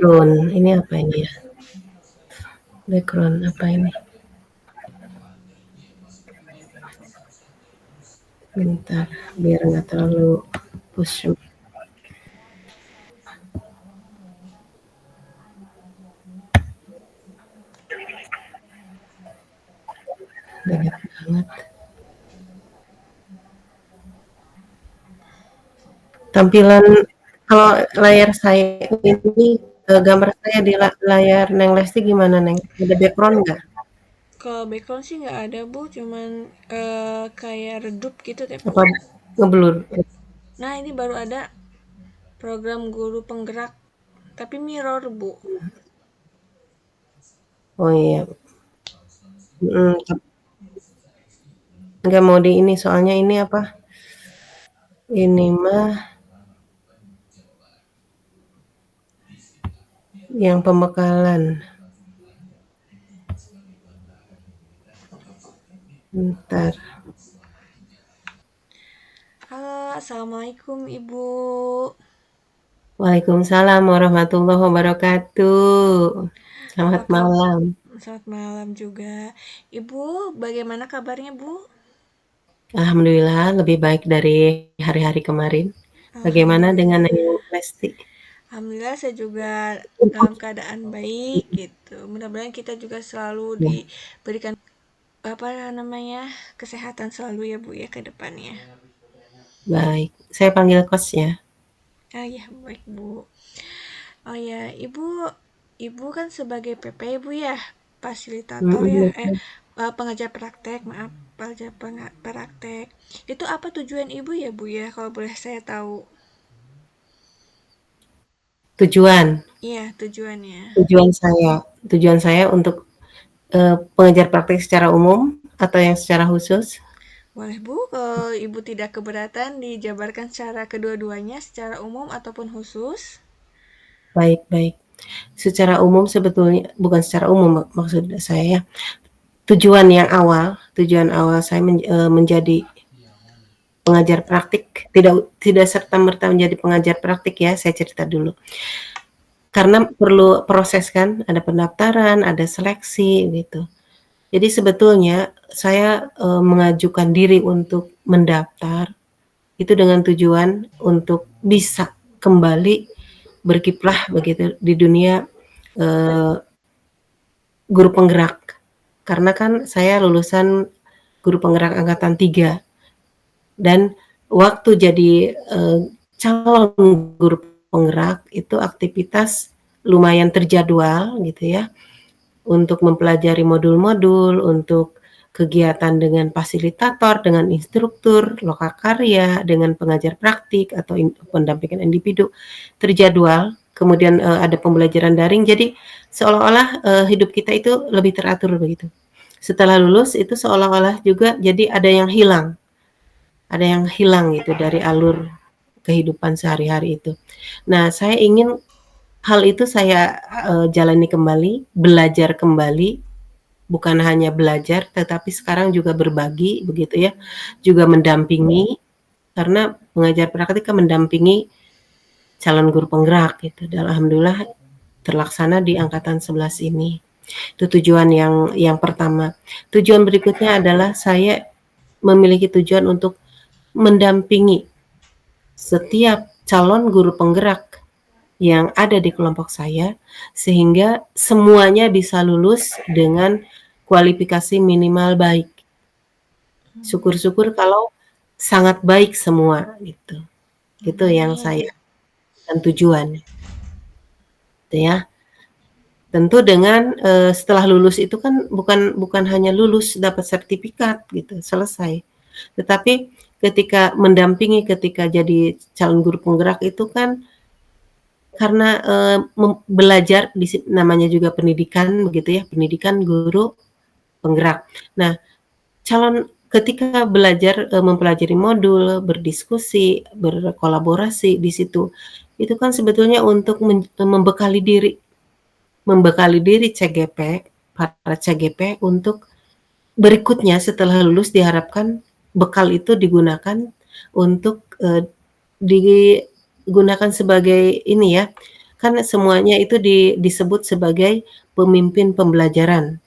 background. Ini apa ini ya? Background apa ini? Bentar, biar nggak terlalu push. Banyak banget. Tampilan kalau layar saya ini, gambar saya di layar Neng Lesti gimana, Neng? Ada background nggak? Kalau background sih nggak ada Bu, cuman kayak redup gitu teh Bu. Apa ngeblur? Nah ini baru ada program guru penggerak, tapi mirror Bu. Oh iya, mhm, nggak mau di ini, soalnya ini apa, ini mah yang pembekalan. Bentar. Halo, Assalamualaikum Ibu. Waalaikumsalam warahmatullahi wabarakatuh. Apa Selamat kabar? malam. Selamat malam juga. Ibu, bagaimana kabarnya Bu? Alhamdulillah lebih baik dari hari-hari kemarin. Bagaimana dengan Alhamdulillah. Neng Lesti? Alhamdulillah saya juga dalam keadaan baik gitu. Mudah-mudahan kita juga selalu Ya, diberikan apa namanya kesehatan selalu ya Bu ya ke depannya. baik. Saya panggil Kos ya. Ah ya baik Bu. Oh ya ibu kan sebagai PP Ibu ya fasilitator ya Mhm. pengajar praktek maaf pengajar praktek. Itu apa tujuan Ibu ya Bu ya kalau boleh saya tahu? Tujuan Iya tujuannya. tujuan saya untuk, pengajar praktek secara umum atau yang secara khusus? Boleh Bu, kalau Ibu tidak keberatan dijabarkan secara kedua-duanya, secara umum ataupun khusus. Baik baik. Secara umum sebetulnya bukan secara umum maksud saya ya, tujuan awal saya menjadi pengajar praktik, tidak tidak serta-merta menjadi pengajar praktik ya, saya cerita dulu. Karena perlu proses kan, ada pendaftaran, ada seleksi gitu. Jadi sebetulnya saya, mengajukan diri untuk mendaftar, itu dengan tujuan untuk bisa kembali berkiprah begitu di dunia, eee, guru penggerak. Karena kan saya lulusan guru penggerak angkatan 3 dan waktu jadi, calon guru penggerak itu aktivitas lumayan terjadwal gitu ya, untuk mempelajari modul-modul, untuk kegiatan dengan fasilitator, dengan instruktur, lokakarya, dengan pengajar praktik atau pendampingan individu, terjadwal, kemudian, ada pembelajaran daring, jadi seolah-olah, hidup kita itu lebih teratur begitu. Setelah lulus itu seolah-olah juga jadi ada yang hilang gitu dari alur kehidupan sehari-hari itu. Nah, saya ingin hal itu saya, jalani kembali, belajar kembali, bukan hanya belajar, tetapi sekarang juga berbagi begitu ya, juga mendampingi, karena pengajar praktik kan mendampingi calon guru penggerak gitu, dan alhamdulillah terlaksana di angkatan 11 ini. Itu tujuan yang pertama. Tujuan berikutnya adalah saya memiliki tujuan untuk mendampingi setiap calon guru penggerak yang ada di kelompok saya, sehingga semuanya bisa lulus dengan kualifikasi minimal baik. Syukur-syukur kalau sangat baik semua gitu. Itu yang Amin. saya dan tujuan, gitu ya. Tentu dengan, setelah lulus itu kan bukan bukan hanya lulus dapat sertifikat gitu, selesai. Tetapi ketika mendampingi, ketika jadi calon guru penggerak itu kan karena, belajar namanya juga pendidikan begitu ya, pendidikan guru penggerak. Nah, ketika belajar, mempelajari modul, berdiskusi, berkolaborasi di situ, itu kan sebetulnya untuk membekali diri CGP, para CGP untuk berikutnya setelah lulus diharapkan bekal itu digunakan untuk, digunakan sebagai ini ya, kan semuanya itu disebut sebagai pemimpin pembelajaran.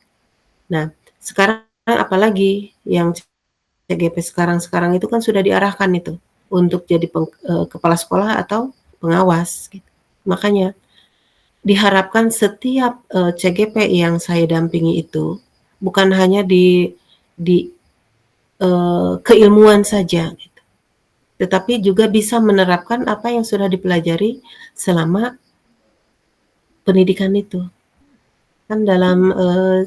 Nah, sekarang apalagi yang CGP sekarang itu kan sudah diarahkan itu untuk jadi kepala sekolah atau pengawas gitu. Makanya diharapkan setiap, CGP yang saya dampingi itu bukan hanya di keilmuan saja gitu, tetapi juga bisa menerapkan apa yang sudah dipelajari selama pendidikan itu. Kan dalam,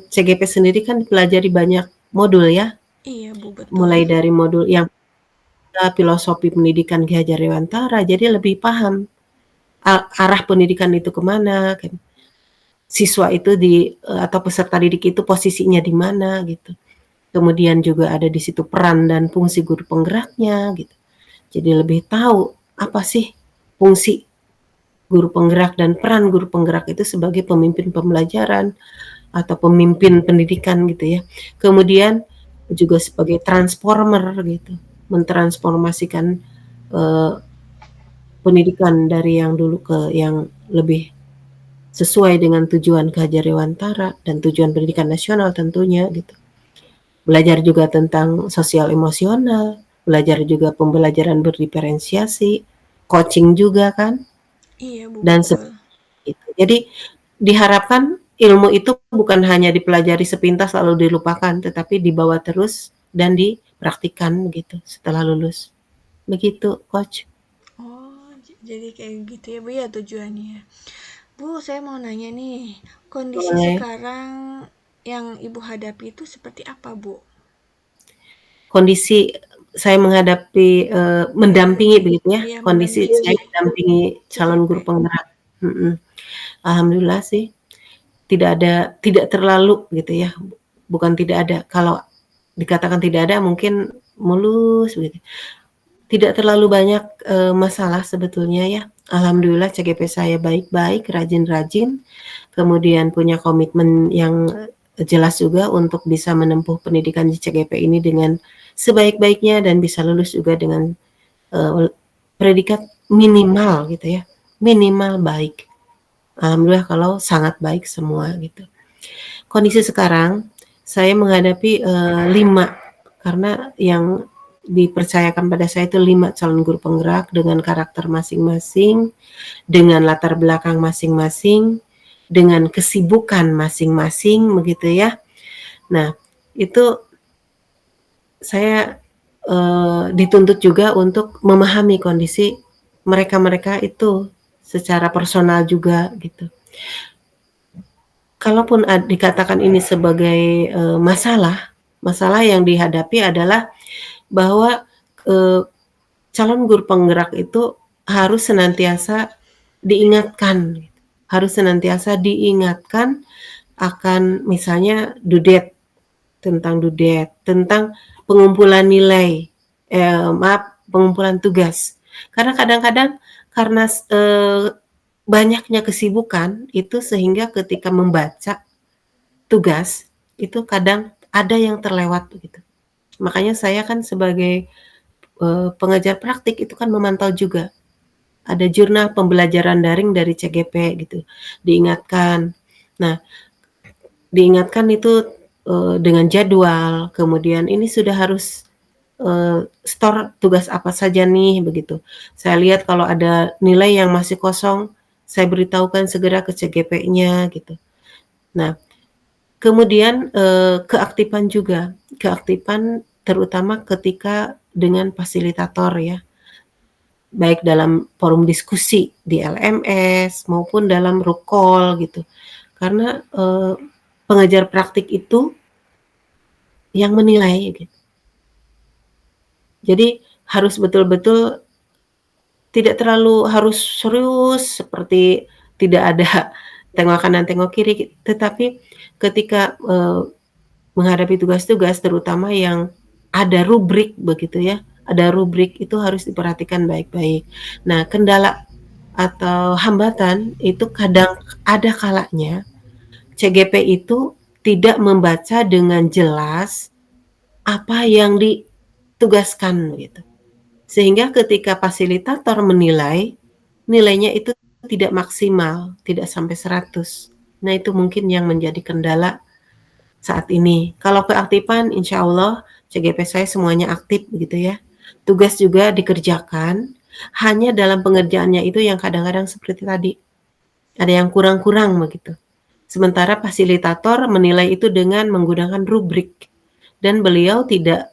CGP sendiri kan dipelajari banyak modul ya, Iya, Bu, betul. mulai dari modul yang filosofi pendidikan Ki Hajar Dewantara, jadi lebih paham arah pendidikan itu ke mana, kan. Siswa itu atau peserta didik itu posisinya di mana gitu. Kemudian juga ada di situ peran dan fungsi guru penggeraknya gitu. Jadi lebih tahu apa sih fungsi guru penggerak dan peran guru penggerak itu sebagai pemimpin pembelajaran atau pemimpin pendidikan gitu ya. Kemudian juga sebagai transformer gitu, mentransformasikan, eee, pendidikan dari yang dulu ke yang lebih sesuai dengan tujuan Ki Hajar Dewantara dan tujuan pendidikan nasional tentunya gitu. Belajar juga tentang sosial emosional, belajar juga pembelajaran berdiferensiasi, coaching juga kan, Iya, Bu, dan betul. itu. Jadi diharapkan ilmu itu bukan hanya dipelajari sepintas lalu dilupakan, tetapi dibawa terus dan dipraktikkan gitu setelah lulus. Begitu, Coach. Oh, jadi kayak gitu ya, Bu, ya tujuannya. Bu, saya mau nanya nih, kondisi Boleh. sekarang yang Ibu hadapi itu seperti apa, Bu? Kondisi saya menghadapi, mendampingi begitu ya, Iya, kondisi saya mendampingi mendampingi calon CGP. guru penggerak. Mhm. Alhamdulillah sih tidak terlalu gitu ya, bukan tidak ada, kalau dikatakan tidak ada mungkin mulus begitu. Tidak terlalu banyak, masalah sebetulnya ya. Alhamdulillah CGP saya baik-baik, rajin-rajin, kemudian punya komitmen yang jelas juga untuk bisa menempuh pendidikan di CGP ini dengan sebaik-baiknya dan bisa lulus juga dengan, predikat minimal gitu ya, minimal baik. Alhamdulillah kalau sangat baik semua gitu. Kondisi sekarang, saya menghadapi, 5 karena yang dipercayakan pada saya itu 5 calon guru penggerak dengan karakter masing-masing, dengan latar belakang masing-masing, dengan kesibukan masing-masing begitu ya. Nah, itu saya, dituntut juga untuk memahami kondisi mereka-mereka itu secara personal juga gitu. Kalaupun dikatakan ini sebagai, masalah yang dihadapi adalah bahwa, eee, calon guru penggerak itu harus senantiasa diingatkan, harus senantiasa diingatkan akan misalnya tentang pengumpulan nilai, pengumpulan tugas. Karena kadang-kadang karena banyaknya kesibukan itu sehingga ketika membaca tugas, itu kadang ada yang terlewat begitu. Makanya saya kan sebagai, pengajar praktik itu kan memantau juga. Ada jurnal pembelajaran daring dari CGP gitu, diingatkan. Nah, diingatkan itu, dengan jadwal, kemudian ini sudah harus, store tugas apa saja nih begitu. Saya lihat kalau ada nilai yang masih kosong, saya beritahukan segera ke CGP-nya gitu. Nah, kemudian, keaktifan juga, keaktifan terutama ketika dengan fasilitator ya, baik dalam forum diskusi di LMS maupun dalam rukol gitu. Karena, pengajar praktik itu yang menilai gitu. Jadi harus betul-betul tidak terlalu harus serius seperti tidak ada tengok kanan tengok kiri, tetapi ketika, menghadapi tugas-tugas terutama yang ada rubrik begitu ya, ada rubrik itu harus diperhatikan baik-baik. Nah, kendala atau hambatan itu kadang ada kalanya CGP itu tidak membaca dengan jelas apa yang ditugaskan gitu. Sehingga ketika fasilitator menilai, nilainya itu tidak maksimal, tidak sampai 100. Nah, itu mungkin yang menjadi kendala saat ini. Kalau keaktifan insya Allah CGP saya semuanya aktif begitu ya. Tugas juga dikerjakan, hanya dalam pengerjaannya itu yang kadang-kadang seperti tadi, ada yang kurang-kurang begitu. Sementara fasilitator menilai itu dengan menggunakan rubrik dan beliau tidak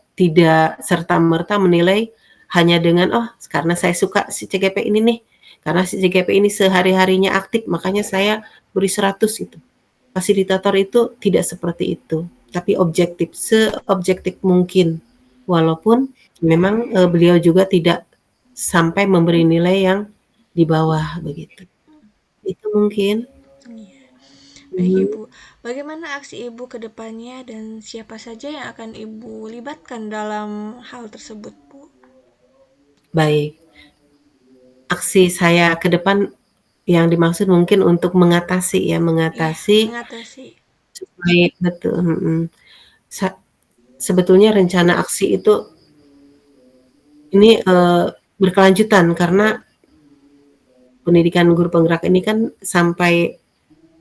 serta-merta menilai hanya dengan, "Oh, karena saya suka si CGP ini nih, karena si CGP ini sehari-harinya aktif makanya saya beri 100," gitu. Fasilitator itu tidak seperti itu, tapi objektif, seobjektif mungkin. Walaupun memang, beliau juga tidak sampai memberi nilai yang di bawah begitu. Itu mungkin. Iya. Baik Mhm. Ibu, bagaimana aksi Ibu ke depannya dan siapa saja yang akan Ibu libatkan dalam hal tersebut, Bu? Baik. Aksi saya ke depan yang dimaksud mungkin untuk mengatasi ya, Iya, mengatasi mengatasi. supaya betul, sa sebetulnya rencana aksi itu ini, berkelanjutan karena pendidikan guru penggerak ini kan sampai,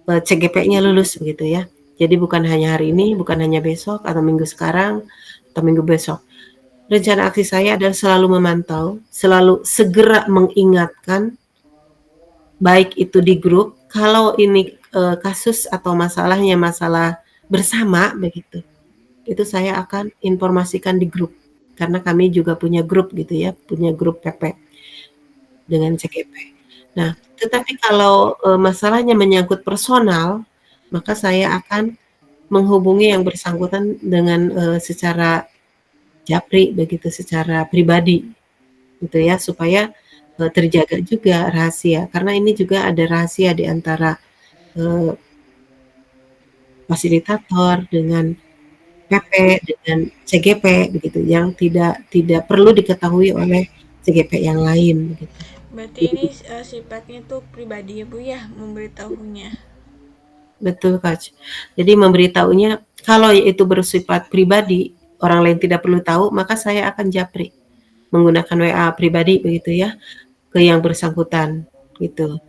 CGP-nya lulus begitu ya. Jadi bukan hanya hari ini, bukan hanya besok atau minggu sekarang atau minggu besok. Rencana aksi saya adalah selalu memantau, selalu segera mengingatkan, baik itu di grup, kalau ini, kasus atau masalahnya masalah bersama begitu, itu saya akan informasikan di grup. Karena kami juga punya grup gitu ya, punya grup PP dengan CGP. Nah, tetapi kalau, masalahnya menyangkut personal, maka saya akan menghubungi yang bersangkutan dengan, secara japri begitu, secara pribadi gitu ya, supaya, terjaga juga rahasia. Karena ini juga ada rahasia di antara, eee, fasilitator dengan PP, dengan CGP begitu, yang tidak tidak perlu diketahui oleh CGP yang lain begitu. Berarti Jadi ini sifatnya tuh pribadi ya Bu ya, memberitahunya. betul, Kak. Jadi memberitahunya kalau itu bersifat pribadi, orang lain tidak perlu tahu, maka saya akan japri menggunakan WA pribadi begitu ya, ke yang bersangkutan gitu.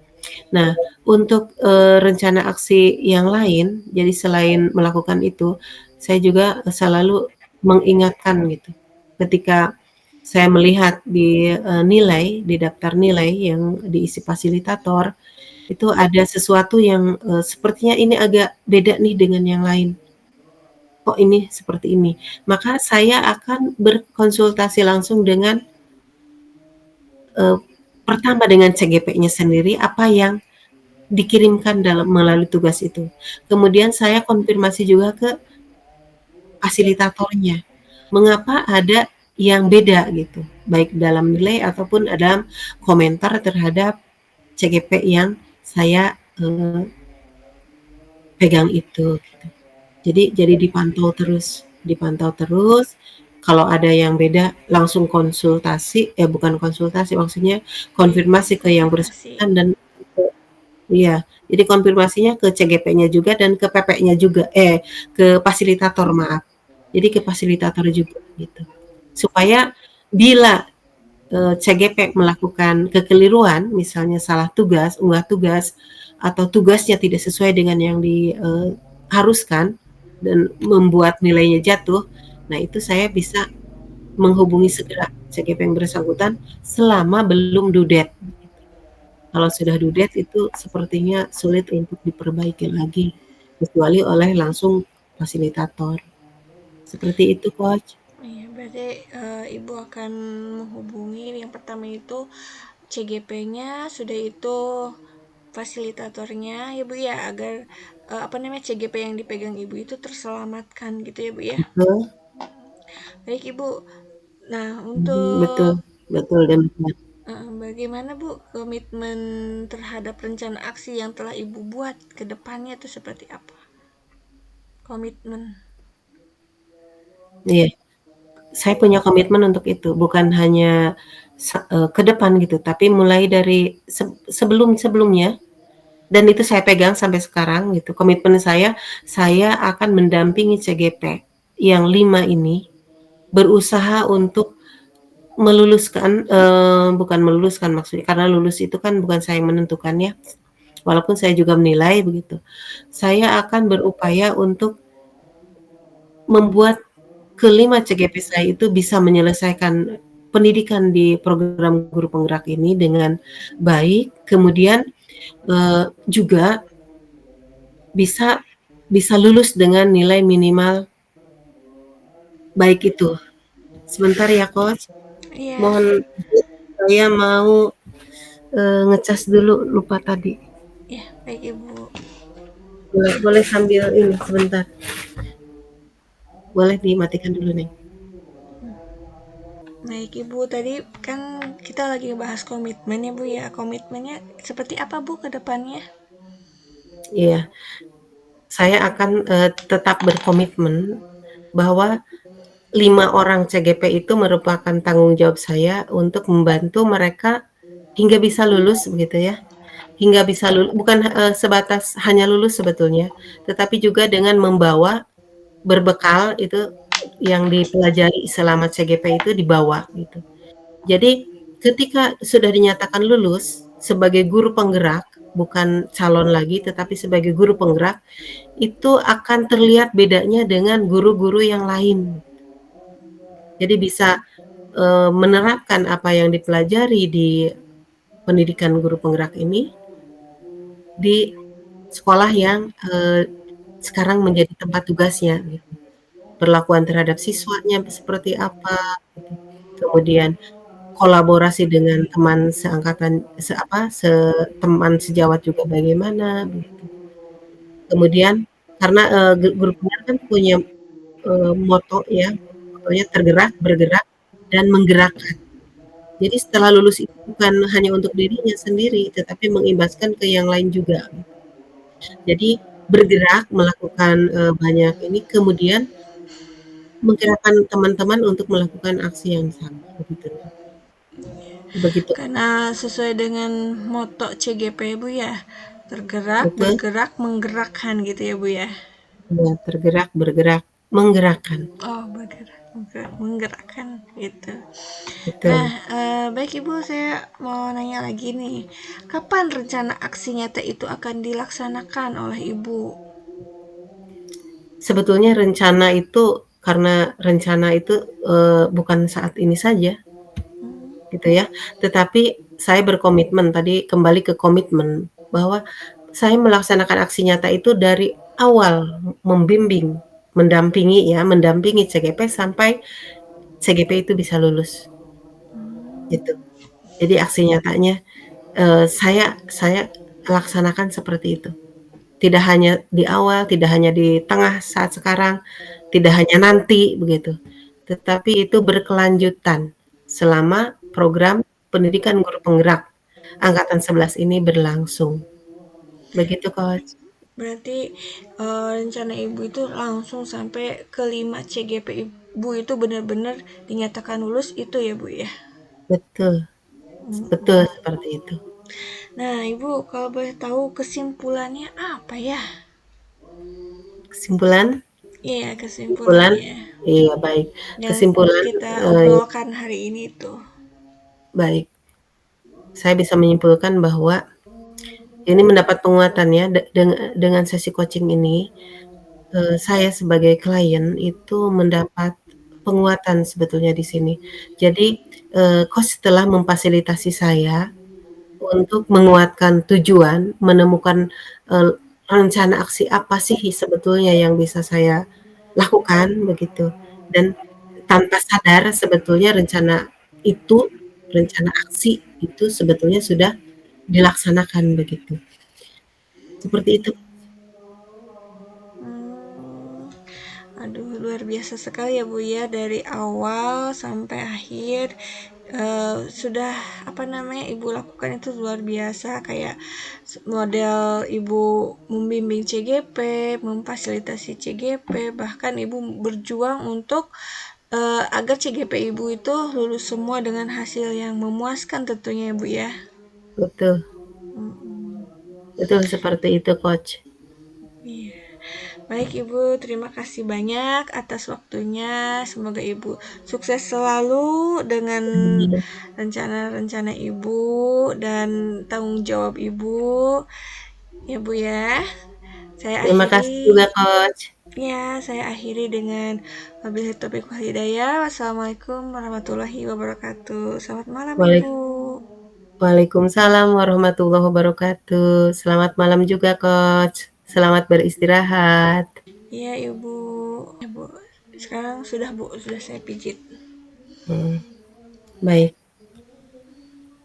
Nah, untuk, rencana aksi yang lain, jadi selain melakukan itu, saya juga selalu mengingatkan gitu, ketika saya melihat di, nilai, di daftar nilai yang diisi fasilitator, itu ada sesuatu yang, sepertinya ini agak beda nih dengan yang lain. Kok ini seperti ini? Maka saya akan berkonsultasi langsung dengan, eee, pertama dengan CGP-nya sendiri, apa yang dikirimkan melalui tugas itu. Kemudian saya konfirmasi juga ke fasilitatornya, mengapa ada yang beda gitu, baik dalam nilai ataupun dalam komentar terhadap CGP yang saya, pegang itu gitu. Jadi dipantau terus, kalau ada yang beda langsung konsultasi, bukan konsultasi maksudnya konfirmasi ke yang Konfirmasi. bersangkutan dan iya, jadi konfirmasinya ke CGP-nya juga dan ke PP-nya juga, ke fasilitator maaf. Jadi ke fasilitator juga gitu. Supaya bila, CGP melakukan kekeliruan, misalnya salah tugas, unggah tugas, atau tugasnya tidak sesuai dengan yang haruskan dan membuat nilainya jatuh, nah itu saya bisa menghubungi segera CGP yang bersangkutan selama belum due date. Kalau sudah due date itu sepertinya sulit untuk diperbaiki lagi, kecuali oleh langsung fasilitator. Seperti itu, Coach. Iya, berarti Ibu akan menghubungi yang pertama itu CGP-nya, sudah itu fasilitatornya ya Bu ya, agar apa namanya CGP yang dipegang Ibu itu terselamatkan gitu ya Bu ya. Betul, Baik Ibu. Nah, betul, untuk betul demikian. bagaimana Bu komitmen terhadap rencana aksi yang telah Ibu buat ke depannya itu seperti apa? Komitmen. Iya, saya punya komitmen untuk itu, bukan hanya ke depan gitu, tapi mulai dari sebelum-sebelumnya dan itu saya pegang sampai sekarang gitu. Komitmen saya akan mendampingi CGP yang 5 ini berusaha untuk meluluskan, bukan meluluskan maksudnya, karena lulus itu kan bukan saya yang menentukan ya, walaupun saya juga menilai begitu. Saya akan berupaya untuk membuat kelima CGP saya itu bisa menyelesaikan pendidikan di program guru penggerak ini dengan baik, kemudian, juga bisa bisa lulus dengan nilai minimal baik itu. Sebentar ya Coach, Iya, mohon saya mau, ngecas dulu, lupa tadi. iya, baik Ibu. Boleh boleh sambil ini sebentar, boleh dimatikan dulu nih. Baik Ibu, tadi kan kita lagi bahas komitmen ya Bu ya. Komitmennya seperti apa Bu ke depannya? Iya, saya akan, tetap berkomitmen bahwa 5 orang CGP itu merupakan tanggung jawab saya untuk membantu mereka hingga bisa lulus begitu ya, hingga bisa bukan, sebatas hanya lulus sebetulnya, tetapi juga dengan membawa berbekal itu yang dipelajari selama CGP itu dibawa gitu. Jadi ketika sudah dinyatakan lulus sebagai guru penggerak, bukan calon lagi tetapi sebagai guru penggerak, itu akan terlihat bedanya dengan guru-guru yang lain. Jadi bisa, menerapkan apa yang dipelajari di pendidikan guru penggerak ini di sekolah yang, sekarang menjadi tempat tugasnya gitu. Perlakuan terhadap siswanya seperti apa gitu. Kemudian kolaborasi dengan teman seangkatan teman sejawat juga bagaimana begitu. Kemudian karena, guru penggerak kan punya, moto ya, motonya tergerak, bergerak, dan menggerakkan. Jadi setelah lulus itu bukan hanya untuk dirinya sendiri, tetapi mengimbaskan ke yang lain juga. Jadi bergerak, melakukan, banyak ini, kemudian menggerakkan teman-teman untuk melakukan aksi yang sama, begitu. Begitu, Karena sesuai dengan moto CGP Bu ya. Tergerak, betul, bergerak, menggerakkan gitu ya Bu ya. ya, tergerak, bergerak, menggerakkan, Oh, bergerak, bergerak, menggerakkan gitu. Nah, betul. baik Ibu, saya mau nanya lagi nih. Kapan rencana aksi nyata itu akan dilaksanakan oleh Ibu? Sebetulnya rencana itu karena rencana itu, bukan saat ini saja, gitu ya, tetapi saya berkomitmen tadi kembali ke komitmen, bahwa saya melaksanakan aksi nyata itu dari awal membimbing, mendampingi CGP sampai CGP itu bisa lulus, gitu. Jadi aksi nyatanya, saya laksanakan seperti itu. Tidak hanya di awal, tidak hanya di tengah saat sekarang, tidak hanya nanti begitu, tetapi itu berkelanjutan selama program pendidikan guru penggerak angkatan 11 ini berlangsung. Begitu, Coach. Berarti rencana Ibu itu langsung sampai ke 5 CGP Ibu itu benar-benar dinyatakan lulus itu ya Bu ya? Betul, betul seperti itu. Nah Ibu kalau boleh tahu kesimpulannya apa ya? Kesimpulan Iya kesimpulan kesimpulannya iya baik, yang kesimpulan, kita eee, obrolkan hari ini tuh. baik. Saya bisa menyimpulkan bahwa ini mendapat penguatan ya dengan sesi coaching ini. Saya sebagai klien itu mendapat penguatan sebetulnya di sini. Jadi, coach telah memfasilitasi saya untuk menguatkan tujuan, menemukan, eee, rencana aksi apa sih sebetulnya yang bisa saya lakukan begitu, dan tanpa sadar sebetulnya itu, rencana aksi itu sebetulnya sudah dilaksanakan begitu. Seperti itu. Hmm, aduh luar biasa sekali ya Bu ya dari awal sampai akhir sudah apa namanya Ibu lakukan itu luar biasa kayak model Ibu membimbing CGP, memfasilitasi CGP, bahkan Ibu berjuang untuk agar CGP Ibu itu lulus semua dengan hasil yang memuaskan tentunya ya Bu ya. Betul, Mm-mm. betul seperti itu, Coach. Iya. Baik Ibu, terima kasih banyak atas waktunya. Semoga Ibu sukses selalu dengan rencana-rencana Ibu dan tanggung jawab Ibu. Ya Bu ya. Saya Terima kasih juga, akhiri Coach. saya akhiri dengan wabillahi taufiq wal hidayah. Wassalamualaikum warahmatullahi wabarakatuh. Selamat malam Waalaikumsalam Ibu. warahmatullahi wabarakatuh. Selamat malam juga, Coach. Selamat beristirahat. Iya Ibu. Ibu. Sekarang sudah Bu, sudah saya pijit. Baik.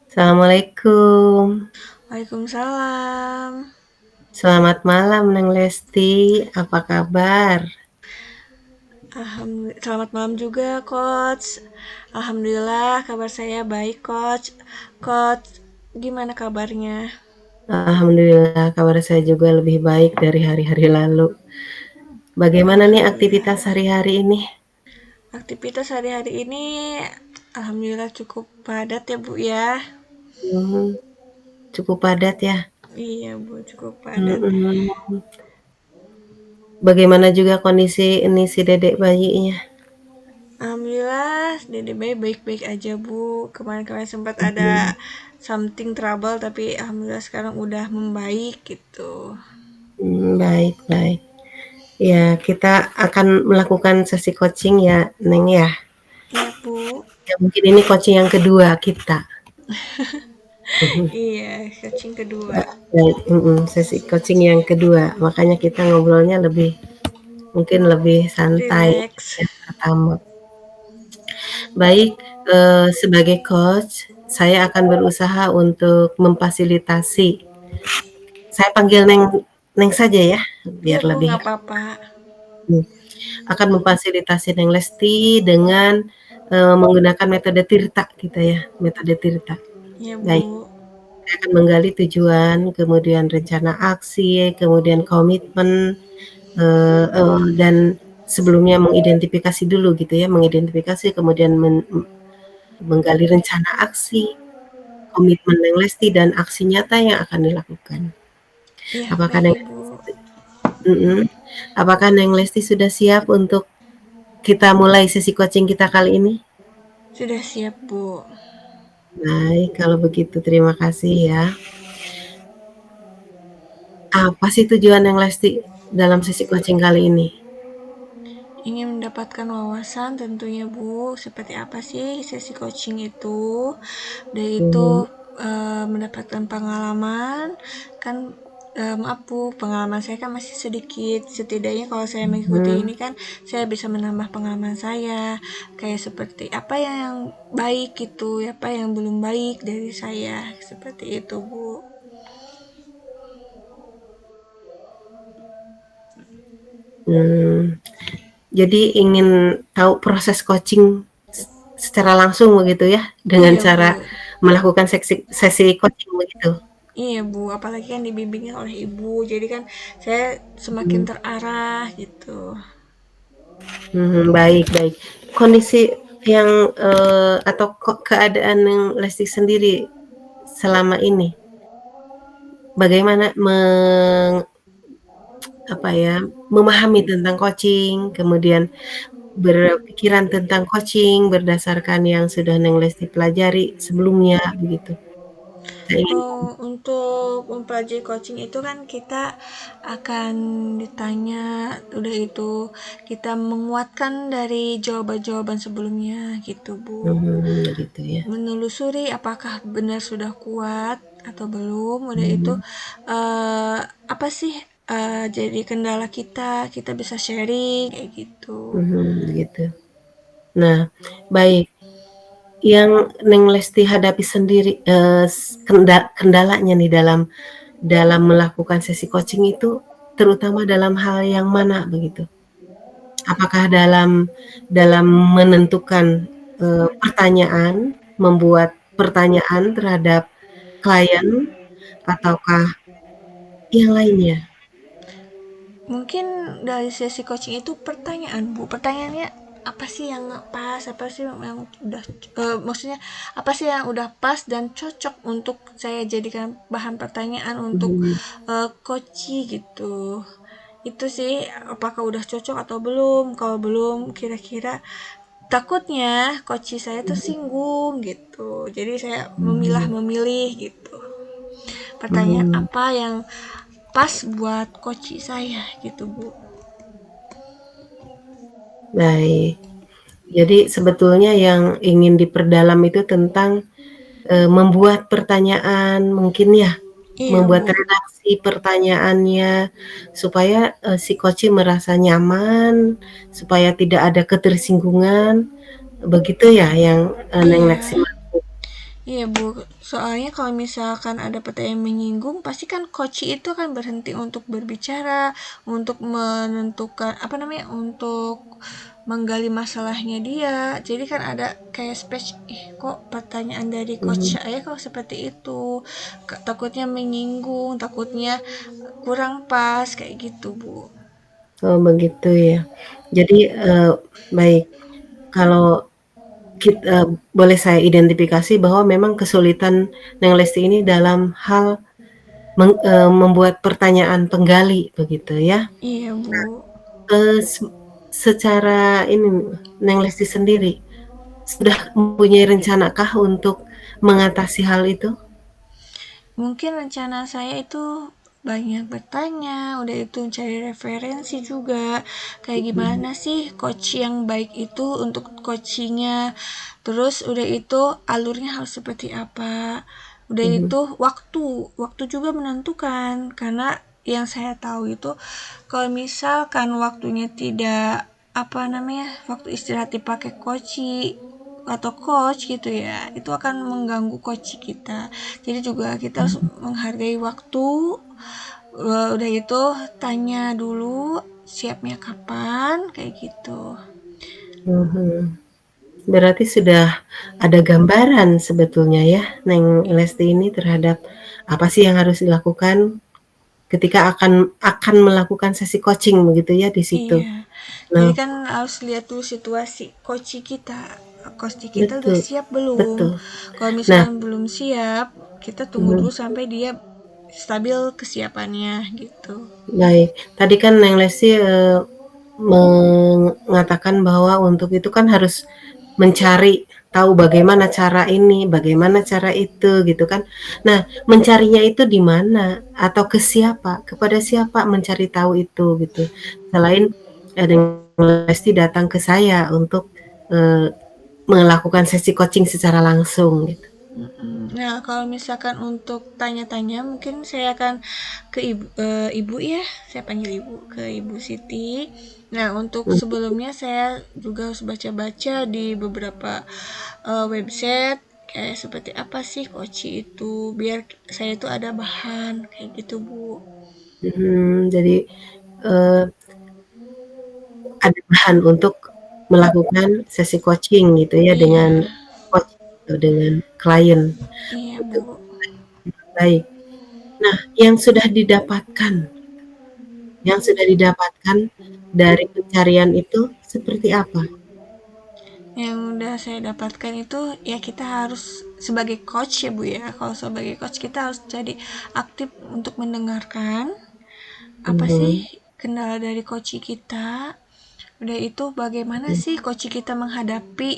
Assalamualaikum. Waalaikumsalam. Selamat malam, Neng Lesti. Apa kabar? Selamat malam juga, Coach. Alhamdulillah, kabar saya baik, Coach. Coach, gimana kabarnya? Alhamdulillah, kabar saya juga lebih baik dari hari-hari lalu. Bagaimana nih aktivitas Alhamdulillah. hari-hari ini? Aktivitas hari-hari ini, alhamdulillah cukup padat ya, Bu ya. Cukup padat ya. Iya, Bu, cukup padat. Bagaimana juga kondisi ini si dedek bayinya? Alhamdulillah, Dede Bayi baik-baik aja, Bu. Kemarin-kemarin sempat ada something trouble, tapi alhamdulillah sekarang udah membaik gitu. Baik, baik. Ya, kita akan melakukan sesi coaching ya, Neng ya. Iya, Bu. Ya, mungkin ini coaching yang kedua kita. Iya, coaching kedua. Baik, sesi coaching yang kedua. Makanya kita ngobrolnya mungkin lebih santai Relax. yang pertama. Baik, sebagai coach, saya akan berusaha untuk memfasilitasi. Saya panggil Neng saja ya, Iya, biar Bu, lebih. nggak apa-apa. Akan memfasilitasi Neng Lesti dengan menggunakan metode Tirta kita ya, metode Tirta. Iya, Baik, Bu. saya akan menggali tujuan, kemudian rencana aksi, kemudian komitmen, dan sebelumnya mengidentifikasi dulu gitu ya, mengidentifikasi kemudian menggali rencana aksi, komitmen Neng Lesti dan aksi nyata yang akan dilakukan. Iya, Apakah baik Neng Ibu. Apakah Neng Lesti sudah siap untuk kita mulai sesi coaching kita kali ini? Sudah siap, Bu. Baik, kalau begitu terima kasih ya. Apa sih tujuan Neng Lesti dalam sesi coaching kali ini? Ingin mendapatkan wawasan tentunya, Bu. Seperti apa sih sesi coaching itu? Dari itu mendapatkan pengalaman. Kan maaf Bu, pengalaman saya kan masih sedikit. Setidaknya kalau saya mengikuti ini kan saya bisa menambah pengalaman saya. Kayak seperti apa yang baik gitu, apa yang belum baik dari saya. Seperti itu, Bu. Jadi ingin tahu proses coaching secara langsung begitu ya, dengan Iya, Bu. cara melakukan sesi coaching begitu? Iya Bu, apalagi kan dibimbingnya oleh ibu, jadi kan saya semakin terarah gitu. Baik, baik. Kondisi yang atau keadaan yang Lesti sendiri selama ini, bagaimana memahami tentang coaching, kemudian berpikiran tentang coaching berdasarkan yang sudah Neng Lesti pelajari sebelumnya begitu? Saya ingin Untuk mempelajari coaching itu kan kita akan ditanya, udah itu kita menguatkan dari jawaban-jawaban sebelumnya gitu Bu. gitu ya. Menelusuri apakah benar sudah kuat atau belum, udah itu apa sih jadi kendala kita bisa sharing kayak gitu. Gitu. Nah, baik. Yang Neng Lesti hadapi sendiri, kendalanya nih dalam melakukan sesi coaching itu terutama dalam hal yang mana begitu? Apakah dalam menentukan, pertanyaan, membuat pertanyaan terhadap klien ataukah yang lainnya? Mungkin dari sesi coaching itu pertanyaan Bu, pertanyaannya apa sih yang pas, apa sih yang udah maksudnya apa sih yang udah pas dan cocok untuk saya jadikan bahan pertanyaan untuk coaching gitu. Itu sih apakah udah cocok atau belum. Kalau belum, kira-kira takutnya coach saya tuh singgung gitu. Jadi saya Mhm, memilih gitu. Pertanyaan mhm, apa yang pas buat coach saya gitu, Bu. baik. Jadi sebetulnya yang ingin diperdalam itu tentang, membuat pertanyaan mungkin ya, Iya, membuat Bu. redaksi pertanyaannya supaya, si coach merasa nyaman, supaya tidak ada ketersinggungan, begitu ya yang, Neng Lexi Iya. maksud? Iya, Bu. Soalnya kalau misalkan ada pertanyaan yang menyinggung, pasti kan coach itu kan berhenti untuk berbicara, untuk menentukan apa namanya, untuk menggali masalahnya dia. Jadi kan ada kayak speech, ih kok pertanyaan dari coach Mhm, saya kok seperti itu. Takutnya menyinggung, takutnya kurang pas kayak gitu, Bu. oh begitu ya. Jadi, baik, kalau boleh saya identifikasi bahwa memang kesulitan Neng Lesti ini dalam hal membuat pertanyaan penggali begitu ya? Iya, Bu. Eee, se secara ini, Neng Lesti sendiri, sudah mempunyai rencanakah untuk mengatasi hal itu? Mungkin rencana saya itu banyak bertanya, udah itu cari referensi juga, kayak Mhm, gimana sih coach yang baik itu untuk coachingnya, terus udah itu alurnya harus seperti apa, udah mhm, itu waktu juga menentukan, karena yang saya tahu itu kalau misalkan waktunya tidak apa namanya waktu istirahat dipakai atau coach gitu ya, itu akan mengganggu coach kita. Jadi juga kita harus mhm, menghargai waktu. Udah itu tanya dulu siapnya kapan kayak gitu. mhm. Berarti sudah ada gambaran sebetulnya ya, Neng Lesti ini terhadap apa sih yang harus dilakukan ketika akan melakukan sesi coaching begitu ya di situ? Iya. Nah, Jadi kan harus lihat dulu situasi coach kita. Coach kita udah betul, siap belum? betul. Kalau Nah, misalkan belum siap, kita tunggu mhm, dulu sampai dia stabil kesiapannya gitu. baik. Tadi kan Neng Lesti, mengatakan bahwa untuk itu kan harus mencari tahu bagaimana cara ini, bagaimana cara itu, gitu kan. Nah, mencarinya itu di mana atau ke siapa, kepada siapa mencari tahu itu, gitu. Selain, Neng Lesti datang ke saya untuk, eee, melakukan sesi coaching secara langsung, gitu. Nah, kalau misalkan untuk tanya-tanya, mungkin saya akan ke ibu ya, saya panggil ibu ke ibu Siti. Nah, untuk Mhm, sebelumnya saya juga harus baca-baca di beberapa website kayak seperti apa sih koci itu, biar saya itu ada bahan kayak gitu, Bu. jadi, eee, ada bahan untuk melakukan sesi coaching gitu ya Iya, dengan coach atau dengan klien, iya, gitu. Bu. Baik. Nah, yang sudah didapatkan dari pencarian itu seperti apa? Yang udah saya dapatkan itu ya kita harus sebagai coach ya Bu ya. Kalau sebagai coach kita harus jadi aktif untuk mendengarkan apa sih Mhm, kendala dari coach kita. Udah itu bagaimana mhm, sih coach kita menghadapi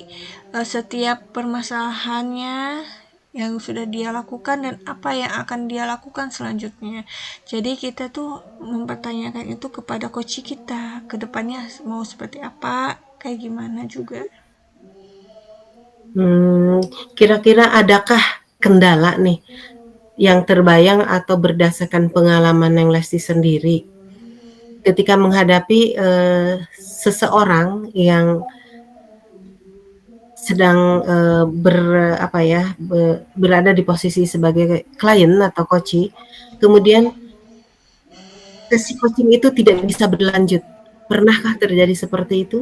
setiap permasalahannya yang sudah dia lakukan dan apa yang akan dia lakukan selanjutnya. Jadi kita tuh mempertanyakan itu kepada coach kita, ke depannya mau seperti apa, kayak gimana juga. mmm, kira-kira adakah kendala nih yang terbayang atau berdasarkan pengalaman Neng Lesti sendiri ketika menghadapi, seseorang yang sedang, apa ya, berada di posisi sebagai klien atau coachee, kemudian sesi coaching itu tidak bisa berlanjut. Pernahkah terjadi seperti itu?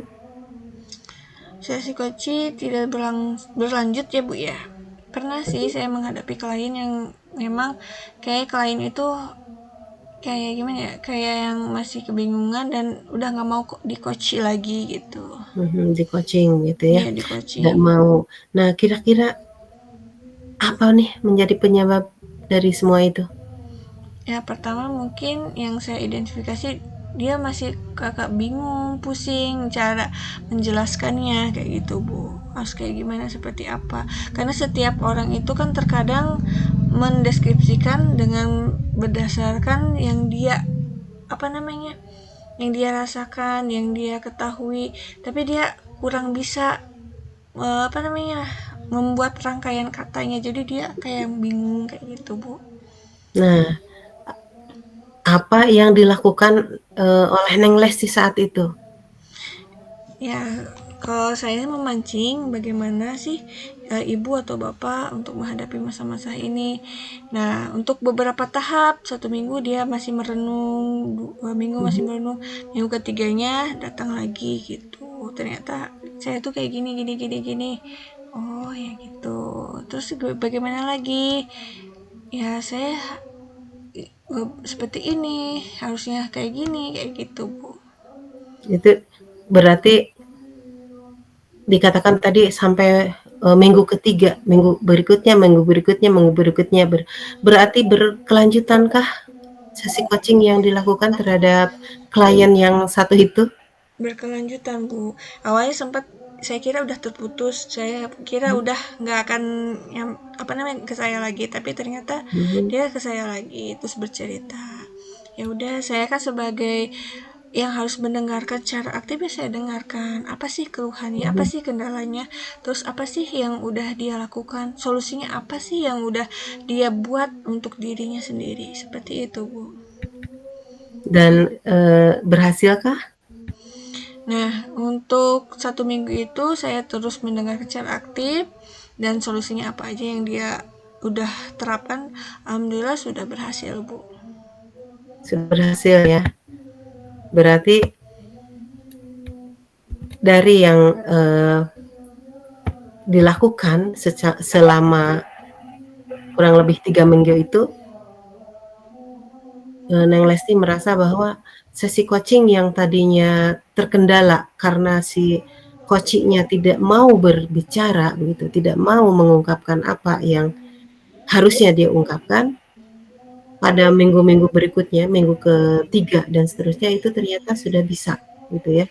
Sesi coaching tidak berlanjut ya Bu ya. Pernah sih saya menghadapi klien yang memang kayak klien itu kayak gimana ya, kayak yang masih kebingungan dan udah nggak mau kok di coach lagi gitu. Mhm, di-coaching gitu ya, Iya di tidak coaching. mau. Nah, kira-kira apa nih menjadi penyebab dari semua itu? Ya pertama mungkin yang saya identifikasi dia masih kakak bingung, pusing cara menjelaskannya kayak gitu Bu, harus kayak gimana, seperti apa, karena setiap orang itu kan terkadang mendeskripsikan dengan berdasarkan yang dia apa namanya, yang dia rasakan, yang dia ketahui, tapi dia kurang bisa apa namanya, membuat rangkaian katanya, jadi dia kayak bingung kayak gitu Bu. Nah, apa yang dilakukan, oleh Neng Lesti saat itu? Ya, kalau saya memancing bagaimana sih ibu atau bapak untuk menghadapi masa-masa ini. Nah, untuk beberapa tahap, 1 minggu dia masih merenung, 2 minggu masih Mhm, merenung, minggu ketiganya datang lagi gitu. Ternyata saya tuh kayak gini, gini, gini, gini. Oh ya gitu. Terus bagaimana lagi? Ya saya seperti ini, harusnya kayak gini, kayak gitu Bu. itu berarti dikatakan tadi sampai, minggu ketiga, minggu berikutnya minggu berikutnya minggu berikutnya, berarti berkelanjutankah sesi coaching yang dilakukan terhadap klien yang satu itu? Berkelanjutan Bu, awalnya sempat saya kira udah terputus, saya kira Mhm, udah nggak akan yang apa namanya ke saya lagi, tapi ternyata mhm, dia ke saya lagi terus bercerita. Ya udah, saya kan sebagai yang harus mendengarkan secara aktif, ya saya dengarkan apa sih keluhannya, apa mhm. sih kendalanya, terus apa sih yang udah dia lakukan, solusinya apa sih yang udah dia buat untuk dirinya sendiri, seperti itu Bu. Dan, berhasilkah? Nah, untuk 1 minggu itu saya terus mendengar secara aktif dan solusinya apa aja yang dia udah terapkan, alhamdulillah sudah berhasil, Bu. Sudah berhasil ya. Berarti dari yang, dilakukan selama kurang lebih 3 minggu itu, Neng Lesti merasa bahwa sesi coaching yang tadinya terkendala karena si coaching-nya tidak mau berbicara begitu, tidak mau mengungkapkan apa yang harusnya dia ungkapkan, pada minggu-minggu berikutnya, minggu ketiga dan seterusnya itu ternyata sudah bisa, gitu ya.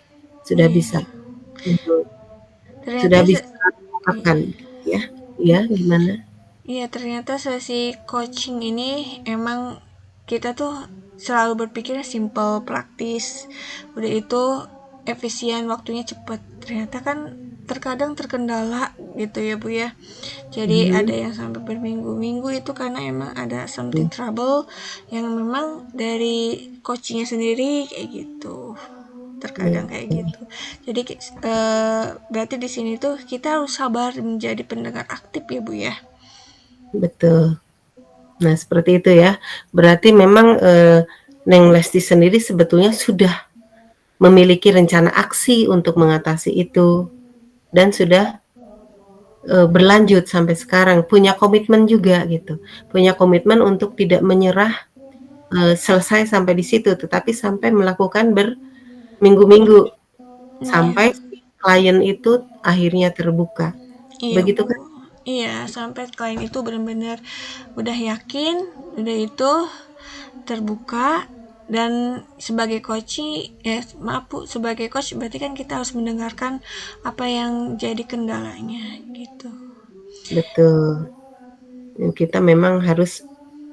Sudah bisa, Iya, mhm, sudah ternyata bisa mengungkapkan, gitu ya. Iya, gimana? iya, ternyata sesi coaching ini emang kita tuh selalu berpikirnya simple, praktis. Udah itu efisien, waktunya cepet. Ternyata kan terkadang terkendala gitu ya Bu ya. Jadi ada Mhm, yang sampai berminggu-minggu itu karena emang ada something mhm, trouble yang memang dari coachingnya sendiri kayak gitu, iya, terkadang kayak gitu. Jadi berarti di sini tuh kita harus sabar menjadi pendengar aktif ya Bu ya. betul. Nah, seperti itu ya. Berarti memang, Neng Lesti sendiri sebetulnya sudah memiliki rencana aksi untuk mengatasi itu dan sudah, berlanjut sampai sekarang, punya komitmen juga gitu, punya komitmen untuk tidak menyerah, selesai sampai di situ, tetapi sampai melakukan berminggu-minggu, Iya, sampai si klien itu akhirnya terbuka, iya begitu Bu. kan? Iya, sampai klien itu benar-benar udah yakin, udah itu terbuka, dan sebagai coach, maaf Bu, sebagai coach berarti kan kita harus mendengarkan apa yang jadi kendalanya gitu. Betul, dan kita memang harus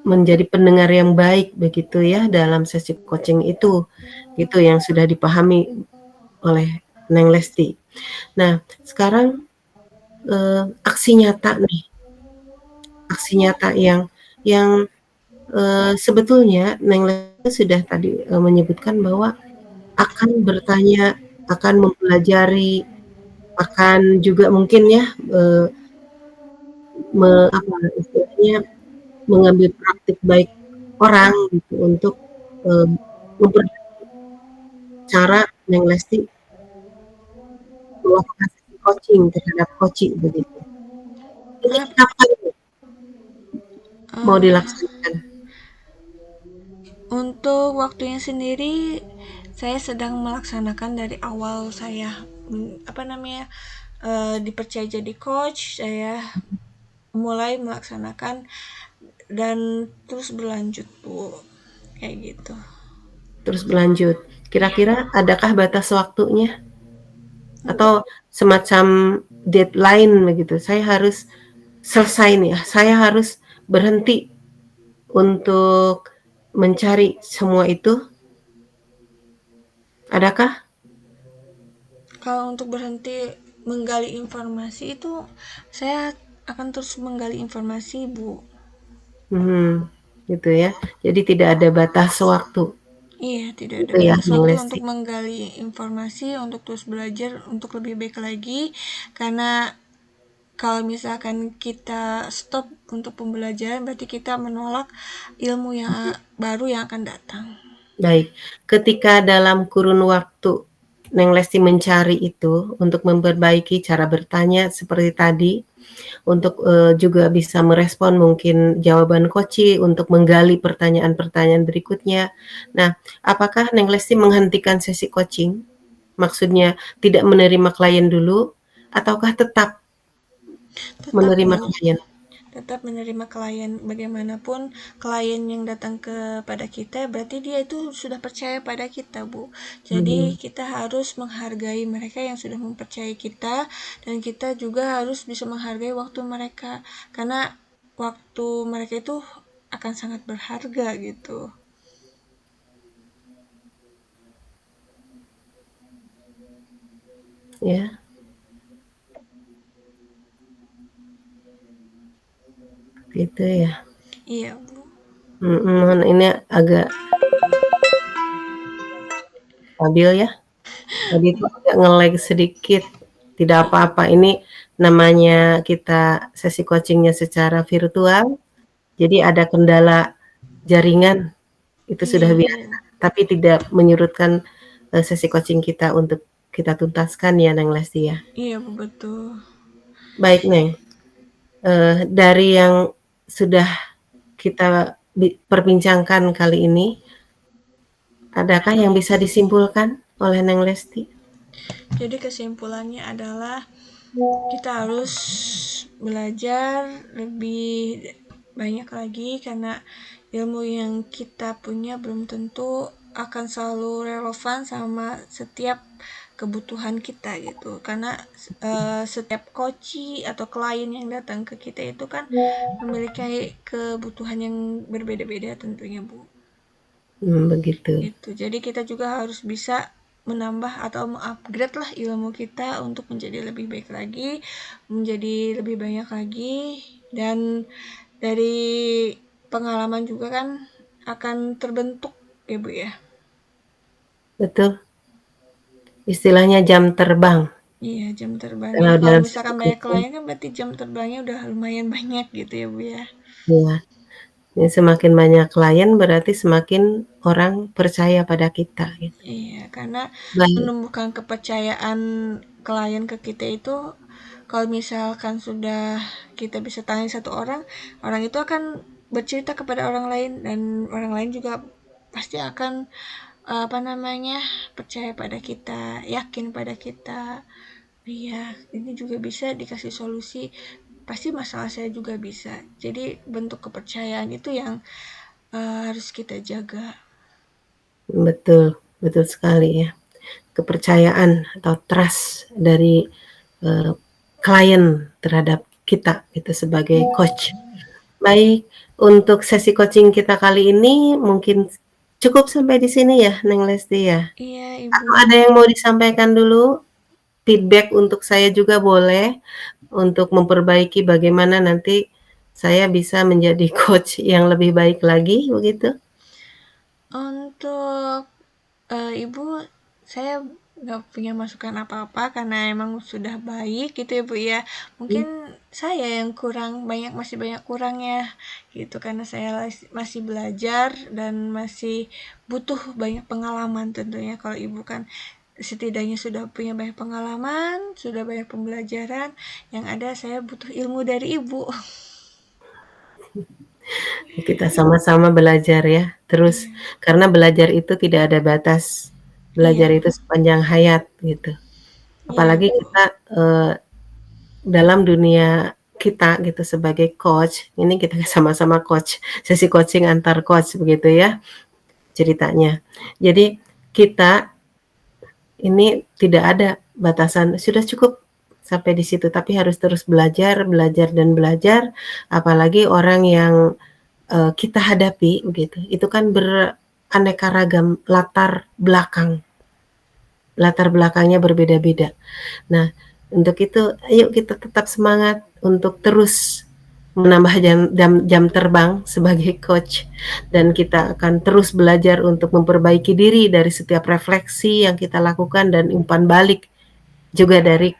menjadi pendengar yang baik begitu ya dalam sesi coaching itu, gitu yang sudah dipahami oleh Neng Lesti. Nah, sekarang, aksi nyata nih, aksi nyata yang, sebetulnya Neng Lesti sudah tadi, menyebutkan bahwa akan bertanya, akan mempelajari, akan juga mungkin ya, eee, apa istilahnya, mengambil praktik baik orang gitu untuk, eee, memperbaiki cara Neng Lesti melakukan sesi coaching terhadap coachee begitu. Ini Maaf, kapan nih mau eh, dilaksanakan? untuk waktunya sendiri saya sedang melaksanakan dari awal saya apa namanya, dipercaya jadi coach, saya mulai melaksanakan dan terus berlanjut Bu, kayak gitu. Terus berlanjut. Iya. Kira-kira adakah batas waktunya? Untuk Atau semacam deadline begitu, saya harus selesai nih, saya harus berhenti untuk mencari semua itu, adakah? kalau untuk berhenti menggali informasi itu, saya akan terus menggali informasi, Bu. Mhm, gitu ya. Jadi tidak ada batas waktu, Iya, tidak ada gitu ya, batas Neng waktu Lesti? untuk menggali informasi, untuk terus belajar, untuk lebih baik lagi. Karena kalau misalkan kita stop untuk pembelajaran, berarti kita menolak ilmu yang baru yang akan datang. Baik, ketika dalam kurun waktu Neng Lesti mencari itu untuk memperbaiki cara bertanya seperti tadi, untuk, juga bisa merespon mungkin jawaban koci, untuk menggali pertanyaan-pertanyaan berikutnya. Nah, apakah Neng Lesti menghentikan sesi coaching? Maksudnya tidak menerima klien dulu, ataukah tetap Tetap, menerima Bu. klien? Tetap menerima klien. Bagaimanapun klien yang datang kepada kita, berarti dia itu sudah percaya pada kita, Bu. Jadi Mhm, kita harus menghargai mereka yang sudah mempercayai kita, dan kita juga harus bisa menghargai waktu mereka, karena waktu mereka itu akan sangat berharga gitu. ya, gitu ya. Iya, Bu. Mhm, ini agak stabil ya. Tadi itu agak nge-lag sedikit, tidak apa-apa, ini namanya kita sesi coaching-nya secara virtual, jadi ada kendala jaringan, itu sudah Iya, Bu. biasa, tapi tidak menyurutkan, sesi coaching kita untuk kita tuntaskan ya, Neng Lesti ya. Iya, Bu, betul. Baik, Neng, dari yang sudah kita perbincangkan kali ini, adakah yang bisa disimpulkan oleh Neng Lesti? Jadi kesimpulannya adalah kita harus belajar lebih banyak lagi, karena ilmu yang kita punya belum tentu akan selalu relevan sama setiap kebutuhan kita gitu, karena setiap coach atau klien yang datang ke kita itu kan memiliki kebutuhan yang berbeda-beda tentunya, Bu. Begitu, Gitu. Jadi kita juga harus bisa menambah atau mengupgrade lah ilmu kita untuk menjadi lebih baik lagi, menjadi lebih banyak lagi, dan dari pengalaman juga kan akan terbentuk ya, Bu ya. betul, istilahnya jam terbang, Iya, jam terbangnya. kalau Kalau dalam sesi misalkan banyak coaching. klien kan berarti jam terbangnya udah lumayan banyak gitu ya, Bu ya. Iya, ya semakin banyak klien berarti semakin orang percaya pada kita gitu. Iya, karena Baik, menumbuhkan kepercayaan klien ke kita itu, kalau misalkan sudah kita bisa tanya satu orang, orang itu akan bercerita kepada orang lain, dan orang lain juga pasti akan apa namanya, percaya pada kita, yakin pada kita. Iya, ini juga bisa dikasih solusi. Pasti masalah saya juga bisa. Jadi bentuk kepercayaan itu yang harus kita jaga. betul, betul sekali ya. Kepercayaan atau trust dari, eee, klien terhadap kita gitu sebagai coach. Baik, untuk sesi coaching kita kali ini mungkin cukup sampai di sini ya, Neng Lesti ya? Iya, Ibu. Atau ada yang mau disampaikan dulu? Feedback untuk saya juga boleh, untuk memperbaiki bagaimana nanti saya bisa menjadi coach yang lebih baik lagi, begitu? Untuk Ibu, saya nggak punya masukan apa-apa karena emang sudah baik gitu ya, Bu ya. Mungkin Mmm, saya yang kurang banyak, masih banyak kurangnya gitu, karena saya masih belajar dan masih butuh banyak pengalaman tentunya. Kalau Ibu kan setidaknya sudah punya banyak pengalaman, sudah banyak pembelajaran, yang ada saya butuh ilmu dari Ibu. kita sama-sama belajar ya, terus, Iya, karena belajar itu tidak ada batas, belajar iya, itu sepanjang hayat, gitu. iya, Apalagi Bu. kita, dalam dunia kita gitu sebagai coach, ini kita sama-sama coach, sesi coaching antar coach begitu ya ceritanya. Jadi kita ini tidak ada batasan, sudah cukup sampai di situ, tapi harus terus belajar, belajar, dan belajar, apalagi orang yang, kita hadapi begitu, itu kan beraneka ragam latar belakangnya berbeda-beda. Nah, untuk itu ayo kita tetap semangat untuk terus menambah jam terbang sebagai coach, dan kita akan terus belajar untuk memperbaiki diri dari setiap refleksi yang kita lakukan dan umpan balik juga dari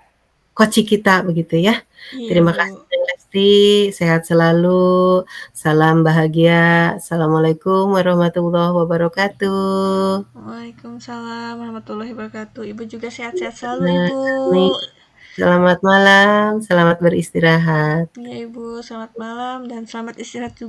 coach kita begitu ya. Iya, Terima Bu. kasih Lesti, sehat selalu, salam bahagia. Assalamualaikum warahmatullahi wabarakatuh. Waalaikumsalam warahmatullahi wabarakatuh. Ibu juga sehat-sehat selalu, Nah, Ibu. nih, selamat malam, selamat beristirahat. Ya, Ibu. Selamat malam dan selamat istirahat juga.